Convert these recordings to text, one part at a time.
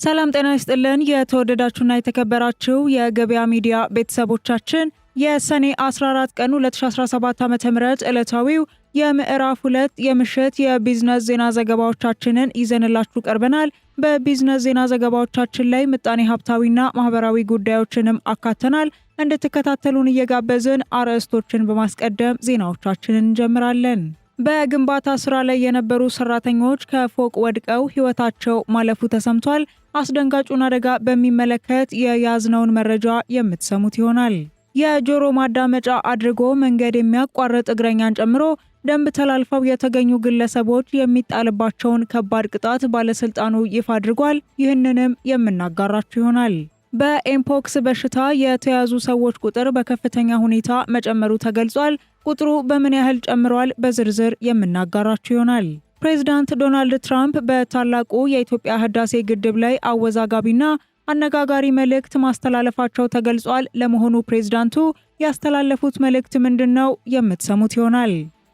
ሰላም ጤና ይስጥልን የተወደዳችሁና የተከበራችሁ የገበያ ሚዲያ ቤተሰቦቻችን የሰኔ 14 ቀን 2017 ዓ.ም ዕለታዊው የምዕራፍ 2 የምሽት የቢዝነስ ዜና ዘገባዎቻችንን ይዘንላችሁ ቀርበናል። በቢዝነስ ዜና ዘገባዎቻችን ላይ ምጣኔ ሀብታዊና ማህበራዊ ጉዳዮችንም አካተናል። እንድትከታተሉን እየጋበዝን አርዕስቶችን በማስቀደም ዜናዎቻችንን እንጀምራለን። በግንባታ ስራ ላይ የነበሩ ሰራተኞች ከፎቅ ወድቀው ህይወታቸው ማለፉ ተሰምቷል። አስደንጋጩን አደጋ በሚመለከት የያዝነውን መረጃ የምትሰሙት ይሆናል። የጆሮ ማዳመጫ አድርጎ መንገድ የሚያቋርጥ እግረኛን ጨምሮ ደንብ ተላልፈው የተገኙ ግለሰቦች የሚጣልባቸውን ከባድ ቅጣት ባለስልጣኑ ይፋ አድርጓል። ይህንንም የምናጋራችሁ ይሆናል። በኤምፖክስ በሽታ የተያዙ ሰዎች ቁጥር በከፍተኛ ሁኔታ መጨመሩ ተገልጿል። ቁጥሩ በምን ያህል ጨምሯል? በዝርዝር የምናጋራችሁ ይሆናል። ፕሬዚዳንት ዶናልድ ትራምፕ በታላቁ የኢትዮጵያ ህዳሴ ግድብ ላይ አወዛጋቢና አነጋጋሪ መልእክት ማስተላለፋቸው ተገልጿል። ለመሆኑ ፕሬዚዳንቱ ያስተላለፉት መልእክት ምንድነው? የምትሰሙት ይሆናል።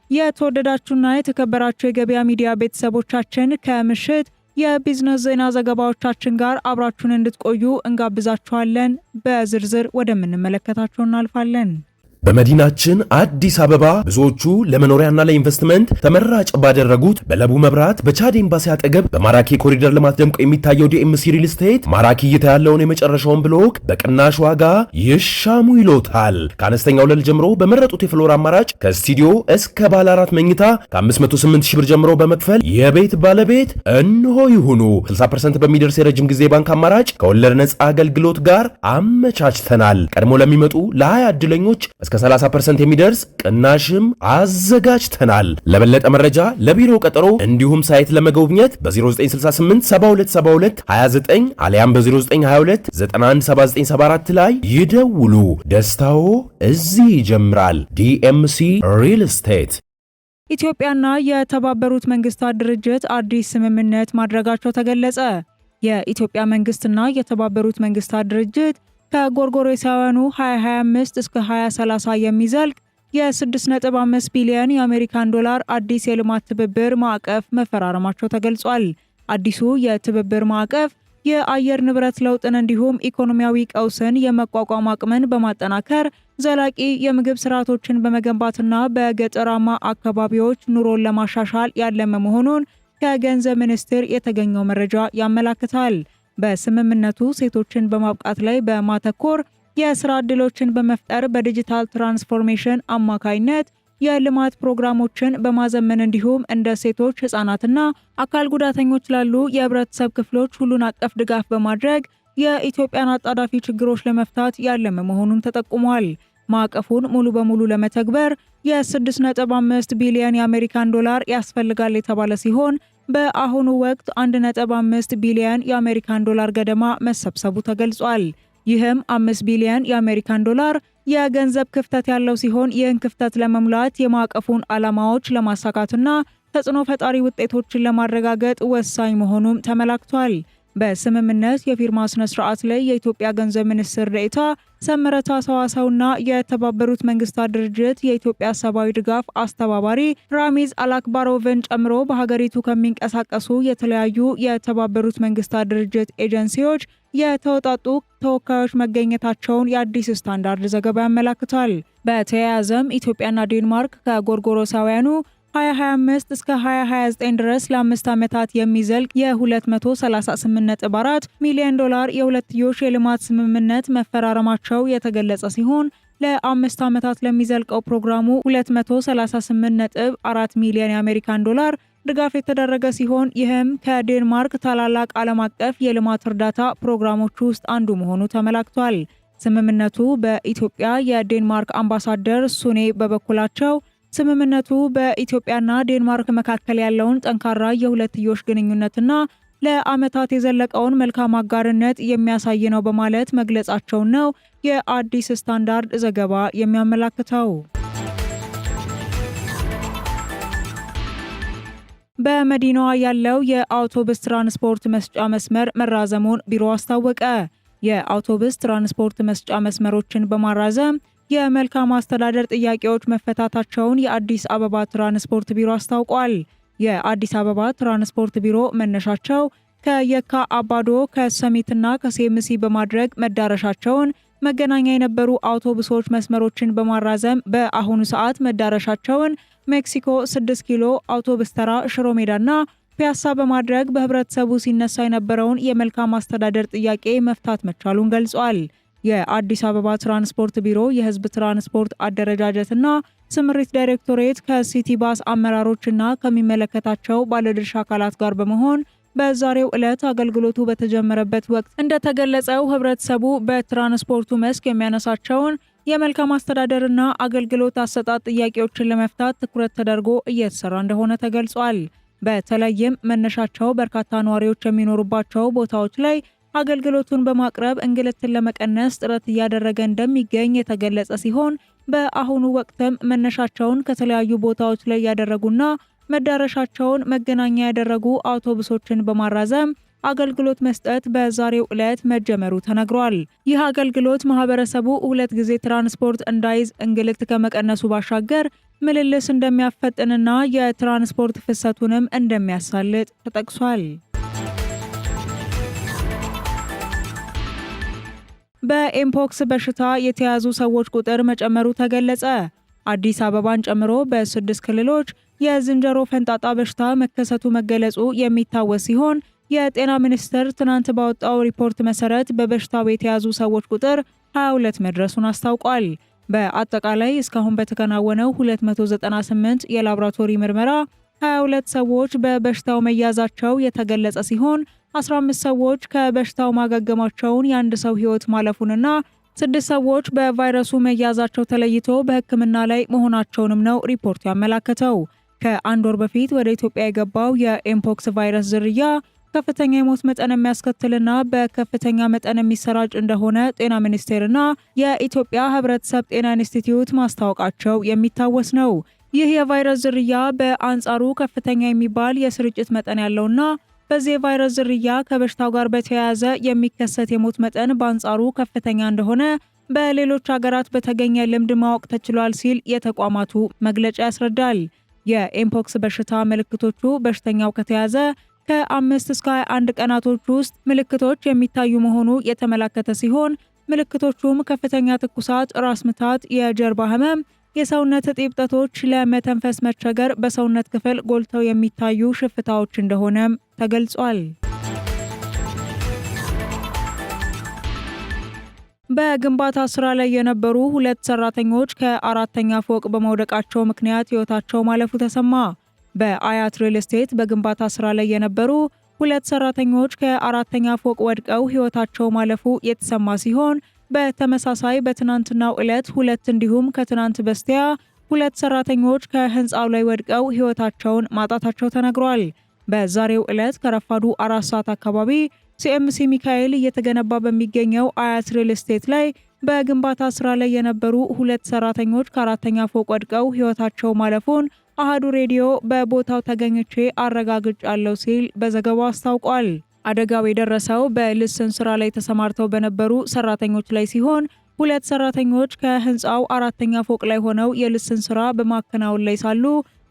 የተወደዳችሁና የተከበራችሁ የገበያ ሚዲያ ቤተሰቦቻችን ከምሽት የቢዝነስ ዜና ዘገባዎቻችን ጋር አብራችሁን እንድትቆዩ እንጋብዛችኋለን። በዝርዝር ወደምንመለከታቸው እናልፋለን። በመዲናችን አዲስ አበባ ብዙዎቹ ለመኖሪያና ለኢንቨስትመንት ተመራጭ ባደረጉት በለቡ መብራት በቻድ ኤምባሲ አጠገብ በማራኪ ኮሪደር ልማት ደምቆ የሚታየው ዲኤምሲ ሪል ስቴት ማራኪ እይታ ያለውን የመጨረሻውን ብሎክ በቅናሽ ዋጋ ይሻሙ ይሎታል። ከአነስተኛ ወለል ጀምሮ በመረጡት የፍሎር አማራጭ ከስቱዲዮ እስከ ባለ 4 መኝታ ከ508 ሺህ ብር ጀምሮ በመክፈል የቤት ባለቤት እንሆ ይሁኑ። 60% በሚደርስ የረጅም ጊዜ ባንክ አማራጭ ከወለድ ነፃ አገልግሎት ጋር አመቻችተናል። ቀድሞ ለሚመጡ ለ20 ዕድለኞች እስከ 30% የሚደርስ ቅናሽም አዘጋጅተናል። ለበለጠ መረጃ ለቢሮ ቀጠሮ እንዲሁም ሳይት ለመጎብኘት በ0968 7272 29 አሊያም በ0922 917974 ላይ ይደውሉ። ደስታው እዚህ ይጀምራል። ዲኤምሲ ሪል ስቴት። ኢትዮጵያና የተባበሩት መንግስታት ድርጅት አዲስ ስምምነት ማድረጋቸው ተገለጸ። የኢትዮጵያ መንግስትና የተባበሩት መንግስታት ድርጅት ከጎርጎሮሳውያኑ 2025 እስከ 2030 የሚዘልቅ የ6.5 ቢሊዮን የአሜሪካን ዶላር አዲስ የልማት ትብብር ማዕቀፍ መፈራረማቸው ተገልጿል። አዲሱ የትብብር ማዕቀፍ የአየር ንብረት ለውጥን እንዲሁም ኢኮኖሚያዊ ቀውስን የመቋቋም አቅምን በማጠናከር ዘላቂ የምግብ ስርዓቶችን በመገንባትና በገጠራማ አካባቢዎች ኑሮን ለማሻሻል ያለመ መሆኑን ከገንዘብ ሚኒስቴር የተገኘው መረጃ ያመላክታል። በስምምነቱ ሴቶችን በማብቃት ላይ በማተኮር የስራ ዕድሎችን በመፍጠር በዲጂታል ትራንስፎርሜሽን አማካይነት የልማት ፕሮግራሞችን በማዘመን እንዲሁም እንደ ሴቶች፣ ህጻናትና አካል ጉዳተኞች ላሉ የህብረተሰብ ክፍሎች ሁሉን አቀፍ ድጋፍ በማድረግ የኢትዮጵያን አጣዳፊ ችግሮች ለመፍታት ያለመ መሆኑን ተጠቁሟል። ማዕቀፉን ሙሉ በሙሉ ለመተግበር የ6.5 ቢሊዮን የአሜሪካን ዶላር ያስፈልጋል የተባለ ሲሆን በአሁኑ ወቅት 1.5 ቢሊዮን የአሜሪካን ዶላር ገደማ መሰብሰቡ ተገልጿል። ይህም 5 ቢሊዮን የአሜሪካን ዶላር የገንዘብ ክፍተት ያለው ሲሆን ይህን ክፍተት ለመሙላት የማዕቀፉን ዓላማዎች ለማሳካትና ተጽዕኖ ፈጣሪ ውጤቶችን ለማረጋገጥ ወሳኝ መሆኑም ተመላክቷል። በስምምነት የፊርማ ስነ ስርዓት ላይ የኢትዮጵያ ገንዘብ ሚኒስትር ዴኤታ ሰመረታ ሰዋሰውና የተባበሩት መንግስታት ድርጅት የኢትዮጵያ ሰብአዊ ድጋፍ አስተባባሪ ራሚዝ አላክባሮቭን ጨምሮ በሀገሪቱ ከሚንቀሳቀሱ የተለያዩ የተባበሩት መንግስታት ድርጅት ኤጀንሲዎች የተወጣጡ ተወካዮች መገኘታቸውን የአዲስ ስታንዳርድ ዘገባ ያመላክታል። በተያያዘም ኢትዮጵያና ዴንማርክ ከጎርጎሮሳውያኑ 2025 እስከ 2029 ድረስ ለ5 ዓመታት የሚዘልቅ የ238.4 ሚሊዮን ዶላር የሁለትዮሽ የልማት ስምምነት መፈራረማቸው የተገለጸ ሲሆን ለ5 ዓመታት ለሚዘልቀው ፕሮግራሙ 238.4 ሚሊዮን የአሜሪካን ዶላር ድጋፍ የተደረገ ሲሆን ይህም ከዴንማርክ ታላላቅ ዓለም አቀፍ የልማት እርዳታ ፕሮግራሞች ውስጥ አንዱ መሆኑ ተመላክቷል። ስምምነቱ በኢትዮጵያ የዴንማርክ አምባሳደር ሱኔ በበኩላቸው ስምምነቱ በኢትዮጵያና ዴንማርክ መካከል ያለውን ጠንካራ የሁለትዮሽ ግንኙነትና ለዓመታት የዘለቀውን መልካም አጋርነት የሚያሳይ ነው በማለት መግለጻቸው ነው የአዲስ ስታንዳርድ ዘገባ የሚያመላክተው። በመዲናዋ ያለው የአውቶቡስ ትራንስፖርት መስጫ መስመር መራዘሙን ቢሮ አስታወቀ። የአውቶቡስ ትራንስፖርት መስጫ መስመሮችን በማራዘም የመልካም አስተዳደር ጥያቄዎች መፈታታቸውን የአዲስ አበባ ትራንስፖርት ቢሮ አስታውቋል። የአዲስ አበባ ትራንስፖርት ቢሮ መነሻቸው ከየካ አባዶ ከሰሚትና ከሴምሲ በማድረግ መዳረሻቸውን መገናኛ የነበሩ አውቶቡሶች መስመሮችን በማራዘም በአሁኑ ሰዓት መዳረሻቸውን ሜክሲኮ 6 ኪሎ አውቶቡስ ተራ፣ ሽሮ ሜዳና ፒያሳ በማድረግ በህብረተሰቡ ሲነሳ የነበረውን የመልካም አስተዳደር ጥያቄ መፍታት መቻሉን ገልጿል። የአዲስ አበባ ትራንስፖርት ቢሮ የህዝብ ትራንስፖርት አደረጃጀትና ስምሪት ዳይሬክቶሬት ከሲቲ ባስ አመራሮችና ከሚመለከታቸው ባለድርሻ አካላት ጋር በመሆን በዛሬው ዕለት አገልግሎቱ በተጀመረበት ወቅት እንደተገለጸው ህብረተሰቡ በትራንስፖርቱ መስክ የሚያነሳቸውን የመልካም አስተዳደርና አገልግሎት አሰጣጥ ጥያቄዎችን ለመፍታት ትኩረት ተደርጎ እየተሰራ እንደሆነ ተገልጿል። በተለይም መነሻቸው በርካታ ነዋሪዎች የሚኖሩባቸው ቦታዎች ላይ አገልግሎቱን በማቅረብ እንግልትን ለመቀነስ ጥረት እያደረገ እንደሚገኝ የተገለጸ ሲሆን በአሁኑ ወቅትም መነሻቸውን ከተለያዩ ቦታዎች ላይ ያደረጉና መዳረሻቸውን መገናኛ ያደረጉ አውቶቡሶችን በማራዘም አገልግሎት መስጠት በዛሬው ዕለት መጀመሩ ተነግሯል። ይህ አገልግሎት ማህበረሰቡ ሁለት ጊዜ ትራንስፖርት እንዳይዝ እንግልት ከመቀነሱ ባሻገር ምልልስ እንደሚያፈጥንና የትራንስፖርት ፍሰቱንም እንደሚያሳልጥ ተጠቅሷል። በኤምፖክስ በሽታ የተያዙ ሰዎች ቁጥር መጨመሩ ተገለጸ። አዲስ አበባን ጨምሮ በ6 ክልሎች የዝንጀሮ ፈንጣጣ በሽታ መከሰቱ መገለጹ የሚታወስ ሲሆን የጤና ሚኒስቴር ትናንት ባወጣው ሪፖርት መሰረት በበሽታው የተያዙ ሰዎች ቁጥር 22 መድረሱን አስታውቋል። በአጠቃላይ እስካሁን በተከናወነው 298 የላቦራቶሪ ምርመራ 22 ሰዎች በበሽታው መያዛቸው የተገለጸ ሲሆን 15 ሰዎች ከበሽታው ማገገማቸውን፣ የአንድ ሰው ሕይወት ማለፉንና 6 ሰዎች በቫይረሱ መያዛቸው ተለይቶ በሕክምና ላይ መሆናቸውንም ነው ሪፖርቱ ያመላከተው። ከአንድ ወር በፊት ወደ ኢትዮጵያ የገባው የኤምፖክስ ቫይረስ ዝርያ ከፍተኛ የሞት መጠን የሚያስከትልና በከፍተኛ መጠን የሚሰራጭ እንደሆነ ጤና ሚኒስቴርና የኢትዮጵያ ሕብረተሰብ ጤና ኢንስቲትዩት ማስታወቃቸው የሚታወስ ነው። ይህ የቫይረስ ዝርያ በአንጻሩ ከፍተኛ የሚባል የስርጭት መጠን ያለውና በዚህ የቫይረስ ዝርያ ከበሽታው ጋር በተያያዘ የሚከሰት የሞት መጠን በአንጻሩ ከፍተኛ እንደሆነ በሌሎች ሀገራት በተገኘ ልምድ ማወቅ ተችሏል ሲል የተቋማቱ መግለጫ ያስረዳል። የኤምፖክስ በሽታ ምልክቶቹ በሽተኛው ከተያዘ ከ5 እስከ 21 ቀናቶች ውስጥ ምልክቶች የሚታዩ መሆኑ የተመላከተ ሲሆን ምልክቶቹም ከፍተኛ ትኩሳት፣ ራስ ምታት፣ የጀርባ ህመም፣ የሰውነት እብጠቶች፣ ለመተንፈስ መቸገር፣ በሰውነት ክፍል ጎልተው የሚታዩ ሽፍታዎች እንደሆነም ተገልጿል። በግንባታ ስራ ላይ የነበሩ 2 ሰራተኞች ከ4ኛ ፎቅ በመውደቃቸው ምክንያት ህይወታቸው ማለፉ ተሰማ። በአያት ሪል ስቴት በግንባታ ስራ ላይ የነበሩ 2 ሰራተኞች ከ4ኛ ፎቅ ወድቀው ህይወታቸው ማለፉ የተሰማ ሲሆን በተመሳሳይ በትናንትናው ዕለት 2 እንዲሁም ከትናንት በስቲያ 2 ሰራተኞች ከህንፃው ላይ ወድቀው ህይወታቸውን ማጣታቸው ተነግሯል። በዛሬው ዕለት ከረፋዱ 4 ሰዓት አካባቢ ሲኤምሲ ሚካኤል እየተገነባ በሚገኘው አያት ሪል ስቴት ላይ በግንባታ ስራ ላይ የነበሩ 2 ሰራተኞች ከ4ኛ ፎቅ ወድቀው ህይወታቸው ማለፉን አሃዱ ሬዲዮ በቦታው ተገኝቼ አረጋግጫለሁ ሲል በዘገባው አስታውቋል። አደጋው የደረሰው በልስን ስራ ላይ ተሰማርተው በነበሩ ሰራተኞች ላይ ሲሆን 2 ሰራተኞች ከህንፃው 4ኛ ፎቅ ላይ ሆነው የልስን ስራ በማከናወን ላይ ሳሉ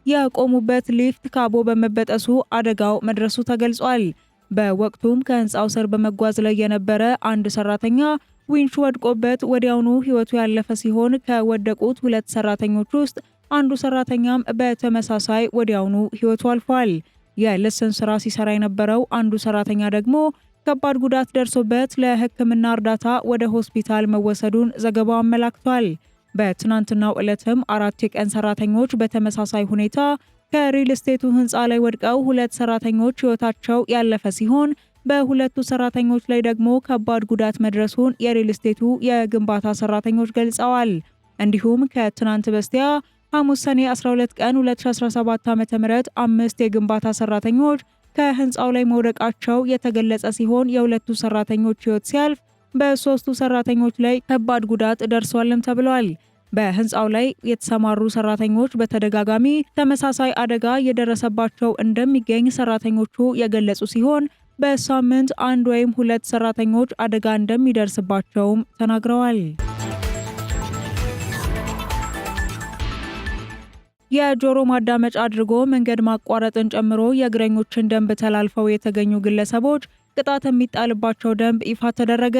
የቆሙበት ሊፍት ካቦ በመበጠሱ አደጋው መድረሱ ተገልጿል። በወቅቱም ከህንፃው ስር በመጓዝ ላይ የነበረ አንድ ሰራተኛ ዊንች ወድቆበት ወዲያውኑ ህይወቱ ያለፈ ሲሆን ከወደቁት 2 ሰራተኞች ውስጥ አንዱ ሰራተኛም በተመሳሳይ ወዲያውኑ ህይወቱ አልፏል። የልስን ስራ ሲሰራ የነበረው አንዱ ሰራተኛ ደግሞ ከባድ ጉዳት ደርሶበት ለሕክምና እርዳታ ወደ ሆስፒታል መወሰዱን ዘገባው አመላክቷል። በትናንትናው ዕለትም 4 የቀን ሰራተኞች በተመሳሳይ ሁኔታ ከሪል ስቴቱ ህንፃ ላይ ወድቀው 2 ሰራተኞች ህይወታቸው ያለፈ ሲሆን በሁለቱ ሰራተኞች ላይ ደግሞ ከባድ ጉዳት መድረሱን የሪል ስቴቱ የግንባታ ሰራተኞች ገልጸዋል። እንዲሁም ከትናንት በስቲያ ሐሙስ ሰኔ 12 ቀን 2017 ዓ.ም 5 የግንባታ ሰራተኞች ከህንፃው ላይ መውደቃቸው የተገለጸ ሲሆን የሁለቱ ሰራተኞች ህይወት ሲያልፍ በ3ቱ ሰራተኞች ላይ ከባድ ጉዳት ደርሷልም ተብሏል። በህንፃው ላይ የተሰማሩ ሰራተኞች በተደጋጋሚ ተመሳሳይ አደጋ የደረሰባቸው እንደሚገኝ ሰራተኞቹ የገለጹ ሲሆን በሳምንት 1 ወይም 2 ሰራተኞች አደጋ እንደሚደርስባቸውም ተናግረዋል። የጆሮ ማዳመጫ አድርጎ መንገድ ማቋረጥን ጨምሮ የእግረኞችን ደንብ ተላልፈው የተገኙ ግለሰቦች ቅጣት የሚጣልባቸው ደንብ ይፋ ተደረገ።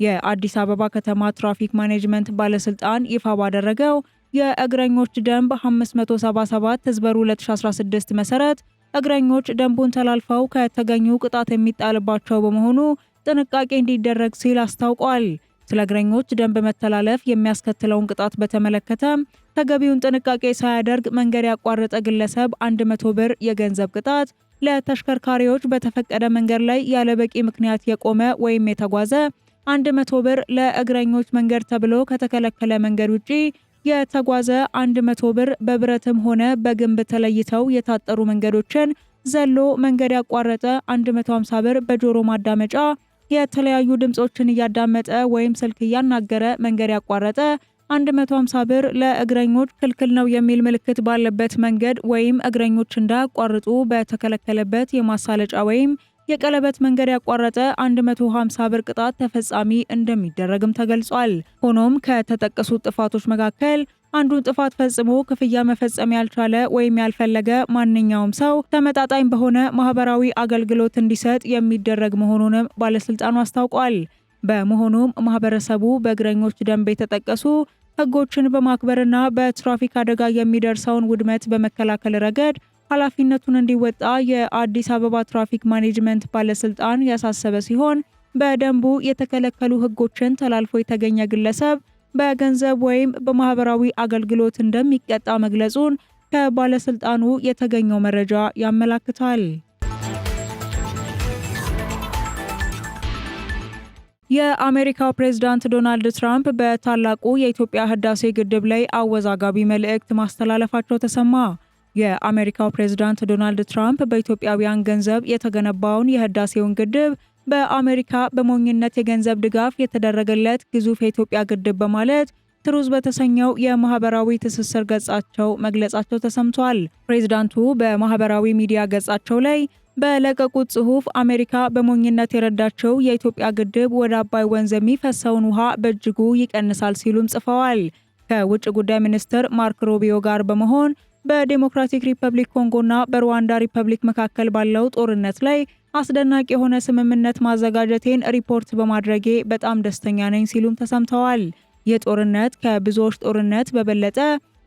የአዲስ አበባ ከተማ ትራፊክ ማኔጅመንት ባለስልጣን ይፋ ባደረገው የእግረኞች ደንብ 577/2016 መሰረት እግረኞች ደንቡን ተላልፈው ከተገኙ ቅጣት የሚጣልባቸው በመሆኑ ጥንቃቄ እንዲደረግ ሲል አስታውቋል። ስለ እግረኞች ደንብ መተላለፍ የሚያስከትለውን ቅጣት በተመለከተ ተገቢውን ጥንቃቄ ሳያደርግ መንገድ ያቋረጠ ግለሰብ 100 ብር የገንዘብ ቅጣት፣ ለተሽከርካሪዎች በተፈቀደ መንገድ ላይ ያለበቂ ምክንያት የቆመ ወይም የተጓዘ 100 ብር፣ ለእግረኞች መንገድ ተብሎ ከተከለከለ መንገድ ውጪ የተጓዘ 100 ብር፣ በብረትም ሆነ በግንብ ተለይተው የታጠሩ መንገዶችን ዘሎ መንገድ ያቋረጠ 150 ብር፣ በጆሮ ማዳመጫ የተለያዩ ድምጾችን እያዳመጠ ወይም ስልክ እያናገረ መንገድ ያቋረጠ 150 ብር፣ ለእግረኞች ክልክል ነው የሚል ምልክት ባለበት መንገድ ወይም እግረኞች እንዳያቋርጡ በተከለከለበት የማሳለጫ ወይም የቀለበት መንገድ ያቋረጠ 150 ብር ቅጣት ተፈጻሚ እንደሚደረግም ተገልጿል። ሆኖም ከተጠቀሱት ጥፋቶች መካከል አንዱን ጥፋት ፈጽሞ ክፍያ መፈጸም ያልቻለ ወይም ያልፈለገ ማንኛውም ሰው ተመጣጣኝ በሆነ ማህበራዊ አገልግሎት እንዲሰጥ የሚደረግ መሆኑንም ባለስልጣኑ አስታውቋል። በመሆኑም ማህበረሰቡ በእግረኞች ደንብ የተጠቀሱ ሕጎችን በማክበርና በትራፊክ አደጋ የሚደርሰውን ውድመት በመከላከል ረገድ ኃላፊነቱን እንዲወጣ የአዲስ አበባ ትራፊክ ማኔጅመንት ባለስልጣን ያሳሰበ ሲሆን በደንቡ የተከለከሉ ሕጎችን ተላልፎ የተገኘ ግለሰብ በገንዘብ ወይም በማህበራዊ አገልግሎት እንደሚቀጣ መግለጹን ከባለስልጣኑ የተገኘው መረጃ ያመላክታል። የአሜሪካው ፕሬዝዳንት ዶናልድ ትራምፕ በታላቁ የኢትዮጵያ ህዳሴ ግድብ ላይ አወዛጋቢ መልእክት ማስተላለፋቸው ተሰማ። የአሜሪካው ፕሬዝዳንት ዶናልድ ትራምፕ በኢትዮጵያውያን ገንዘብ የተገነባውን የህዳሴውን ግድብ በአሜሪካ በሞኝነት የገንዘብ ድጋፍ የተደረገለት ግዙፍ የኢትዮጵያ ግድብ በማለት ትሩዝ በተሰኘው የማህበራዊ ትስስር ገጻቸው መግለጻቸው ተሰምቷል። ፕሬዝዳንቱ በማህበራዊ ሚዲያ ገጻቸው ላይ በለቀቁት ጽሑፍ አሜሪካ በሞኝነት የረዳቸው የኢትዮጵያ ግድብ ወደ አባይ ወንዝ የሚፈሰውን ውሃ በእጅጉ ይቀንሳል ሲሉም ጽፈዋል። ከውጭ ጉዳይ ሚኒስትር ማርክ ሮቢዮ ጋር በመሆን በዴሞክራቲክ ሪፐብሊክ ኮንጎና በሩዋንዳ ሪፐብሊክ መካከል ባለው ጦርነት ላይ አስደናቂ የሆነ ስምምነት ማዘጋጀቴን ሪፖርት በማድረጌ በጣም ደስተኛ ነኝ ሲሉም ተሰምተዋል። ይህ ጦርነት ከብዙዎች ጦርነት በበለጠ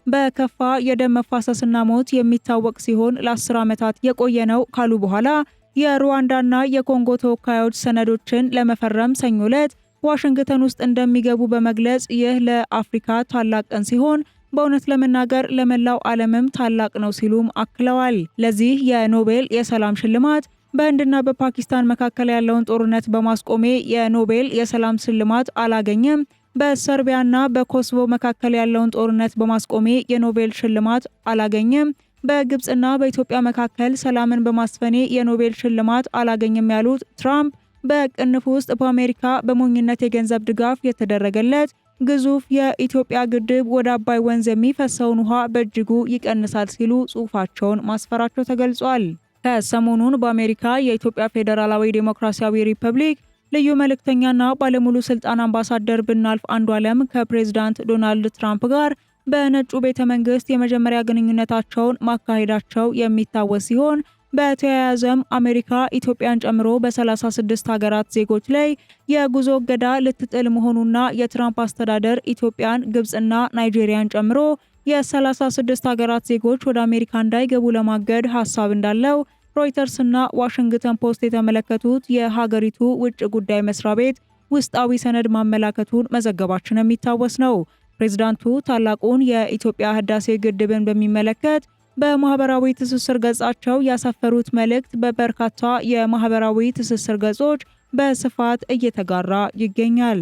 በከፋ የደም መፋሰስና ሞት የሚታወቅ ሲሆን ለ10 ዓመታት የቆየ ነው ካሉ በኋላ የሩዋንዳና የኮንጎ ተወካዮች ሰነዶችን ለመፈረም ሰኞ ዕለት ዋሽንግተን ውስጥ እንደሚገቡ በመግለጽ ይህ ለአፍሪካ ታላቅ ቀን ሲሆን በእውነት ለመናገር ለመላው ዓለምም ታላቅ ነው ሲሉም አክለዋል። ለዚህ የኖቤል የሰላም ሽልማት በህንድና በፓኪስታን መካከል ያለውን ጦርነት በማስቆሜ የኖቤል የሰላም ሽልማት አላገኘም። በሰርቢያና በኮሶቮ መካከል ያለውን ጦርነት በማስቆሜ የኖቤል ሽልማት አላገኘም። በግብጽና በኢትዮጵያ መካከል ሰላምን በማስፈኔ የኖቤል ሽልማት አላገኘም ያሉት ትራምፕ በቅንፍ ውስጥ በአሜሪካ በሞኝነት የገንዘብ ድጋፍ የተደረገለት ግዙፍ የኢትዮጵያ ግድብ ወደ አባይ ወንዝ የሚፈሰውን ውሃ በእጅጉ ይቀንሳል ሲሉ ጽሑፋቸውን ማስፈራቸው ተገልጿል። ከሰሞኑን በአሜሪካ የኢትዮጵያ ፌዴራላዊ ዴሞክራሲያዊ ሪፐብሊክ ልዩ መልእክተኛና ባለሙሉ ስልጣን አምባሳደር ብናልፍ አንዱዓለም ከፕሬዝዳንት ዶናልድ ትራምፕ ጋር በነጩ ቤተ መንግስት የመጀመሪያ ግንኙነታቸውን ማካሄዳቸው የሚታወስ ሲሆን በተያያዘም አሜሪካ ኢትዮጵያን ጨምሮ በ36 ሀገራት ዜጎች ላይ የጉዞ እገዳ ልትጥል መሆኑና የትራምፕ አስተዳደር ኢትዮጵያን፣ ግብጽና ናይጄሪያን ጨምሮ የ36 ሀገራት ዜጎች ወደ አሜሪካ እንዳይገቡ ለማገድ ሀሳብ እንዳለው ሮይተርስና ዋሽንግተን ፖስት የተመለከቱት የሀገሪቱ ውጭ ጉዳይ መስሪያ ቤት ውስጣዊ ሰነድ ማመላከቱን መዘገባችን የሚታወስ ነው። ፕሬዝዳንቱ ታላቁን የኢትዮጵያ ህዳሴ ግድብን በሚመለከት በማህበራዊ ትስስር ገጻቸው ያሰፈሩት መልእክት በበርካታ የማህበራዊ ትስስር ገጾች በስፋት እየተጋራ ይገኛል።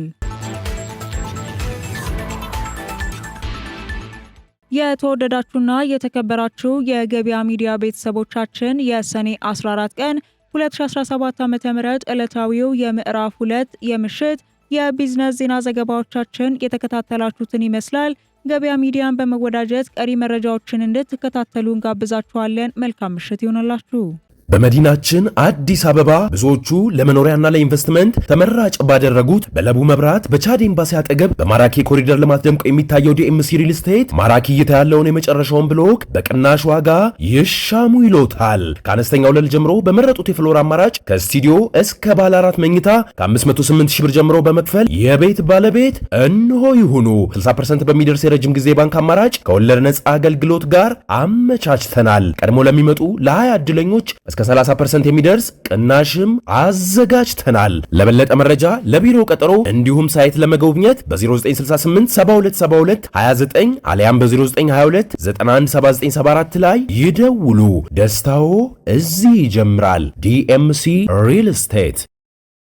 የተወደዳችሁና የተከበራችሁ የገበያ ሚዲያ ቤተሰቦቻችን የሰኔ 14 ቀን 2017 ዓ.ም ዕለታዊው የምዕራፍ 2 የምሽት የቢዝነስ ዜና ዘገባዎቻችን የተከታተላችሁትን ይመስላል። ገበያ ሚዲያን በመወዳጀት ቀሪ መረጃዎችን እንድትከታተሉ እንጋብዛችኋለን። መልካም ምሽት ይሆንላችሁ። በመዲናችን አዲስ አበባ ብዙዎቹ ለመኖሪያና ለኢንቨስትመንት ተመራጭ ባደረጉት በለቡ መብራት በቻድ ኤምባሲ አጠገብ በማራኪ ኮሪደር ልማት ደምቆ የሚታየው ዲኤምሲ ሪል ስቴት ማራኪ እይታ ያለውን የመጨረሻውን ብሎክ በቅናሽ ዋጋ ይሻሙ ይሎታል። ከአነስተኛ ወለል ጀምሮ በመረጡት የፍሎር አማራጭ ከስቱዲዮ እስከ ባለ 4 መኝታ ከ508 ሺህ ብር ጀምሮ በመክፈል የቤት ባለቤት እንሆ ይሁኑ። 60% በሚደርስ የረጅም ጊዜ ባንክ አማራጭ ከወለድ ነፃ አገልግሎት ጋር አመቻችተናል። ቀድሞ ለሚመጡ ለ20 ዕድለኞች እስከ 30% የሚደርስ ቅናሽም አዘጋጅተናል። ለበለጠ መረጃ ለቢሮ ቀጠሮ እንዲሁም ሳይት ለመጎብኘት በ0968 7272 29 አሊያም በ0922 917974 ላይ ይደውሉ። ደስታው እዚህ ይጀምራል። ዲኤምሲ ሪል ስቴት